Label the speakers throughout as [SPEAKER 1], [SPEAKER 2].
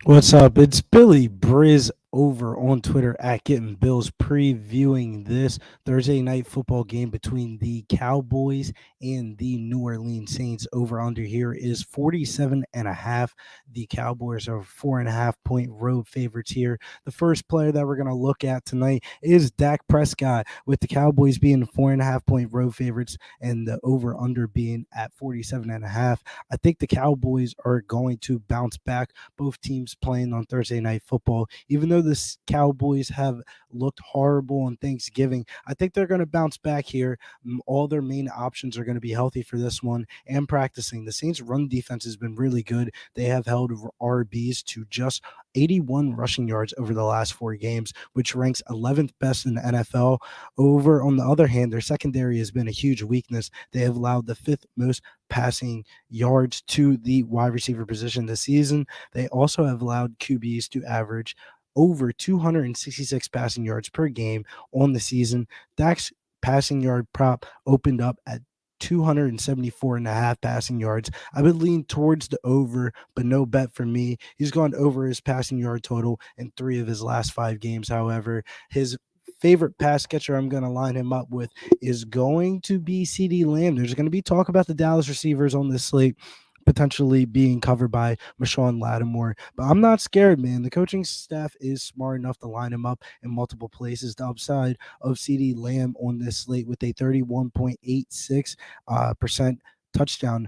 [SPEAKER 1] What's up? It's Billy Briz over on Twitter at Getting Bills, previewing this Thursday night football game between the Cowboys and the New Orleans Saints. Over under here is 47.5. The Cowboys are 4.5 point road favorites here. The first player that we're going to look at tonight is Dak Prescott, with the Cowboys being 4.5 point road favorites and the over under being at 47.5. I think the Cowboys are going to bounce back, both teams playing on Thursday night football. Even though the Cowboys have looked horrible on Thanksgiving, I think they're going to bounce back here. All their main options are going to be healthy for this one and practicing. The Saints' run defense has been really good. They have held RBs to just 81 rushing yards over the last 4 games, which ranks 11th best in the NFL. Over on the other hand, their secondary has been a huge weakness. They have allowed the 5th most passing yards to the wide receiver position this season. They also have allowed QBs to average over 266 passing yards per game on the season. Dak's passing yard prop opened up at 274.5 passing yards. I would lean towards the over, but no bet for me. He's gone over his passing yard total in 3 of his last 5 games. However, his favorite pass catcher I'm going to line him up with is going to be CeeDee Lamb. There's going to be talk about the Dallas receivers on this slate potentially being covered by Marshawn Lattimore. But I'm not scared, man. The coaching staff is smart enough to line him up in multiple places. The upside of CeeDee Lamb on this slate with a 31.86% touchdown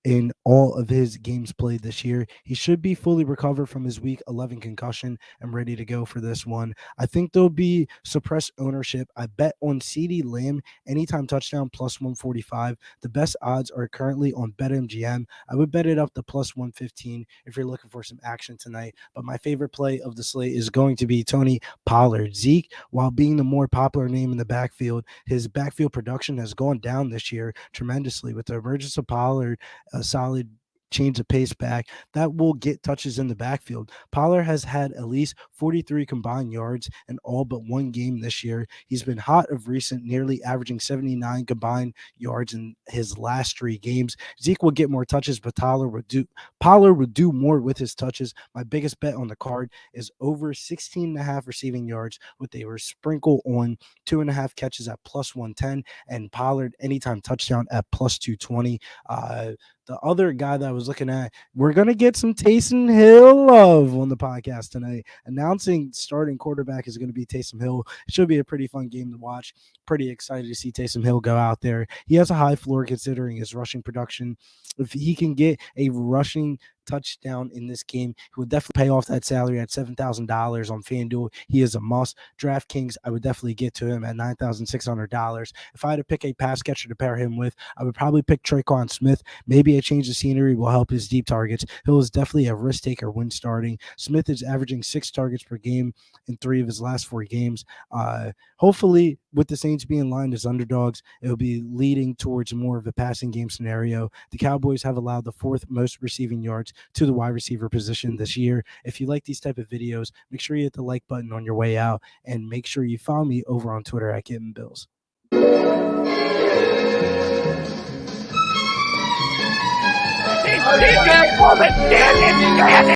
[SPEAKER 1] in all of his games played this year. He should be fully recovered from his week 11 concussion and ready to go for this one. I think there'll be suppressed ownership. I bet on CeeDee Lamb anytime touchdown plus 145. The best odds are currently on BetMGM. I would bet it up to plus 115 if you're looking for some action tonight. But my favorite play of the slate is going to be Tony Pollard. Zeke, while being the more popular name in the backfield, his backfield production has gone down this year tremendously. With the emergence of Pollard, a solid change of pace back that will get touches in the backfield. Pollard has had at least 43 combined yards in all but 1 game this year. He's been hot of recent, nearly averaging 79 combined yards in his last 3 games. Zeke will get more touches, but Pollard would do more with his touches. My biggest bet on the card is over 16.5 receiving yards with a sprinkle on 2.5 catches at plus 110 and Pollard anytime touchdown at plus 220. The other guy that I was looking at, we're going to get some Taysom Hill love on the podcast tonight. Announcing starting quarterback is going to be Taysom Hill. It should be a pretty fun game to watch. Pretty excited to see Taysom Hill go out there. He has a high floor considering his rushing production. If he can get a rushing touchdown in this game, he would definitely pay off that salary at $7,000 on FanDuel. He is a must. Draftkings, I would definitely get to him at $9,600. If I had to pick a pass catcher to pair him with, I would probably pick Trayon Smith. Maybe a change of scenery will help his deep targets. Hill is definitely a risk taker when starting. Smith is averaging 6 targets per game in 3 of his last 4 games. Hopefully, with the Saints being lined as underdogs, it will be leading towards more of a passing game scenario. The Cowboys have allowed the 4th most receiving yards to the wide receiver position this year. If you like these type of videos, make sure you hit the like button on your way out and make sure you follow me over on Twitter at Getting Bills.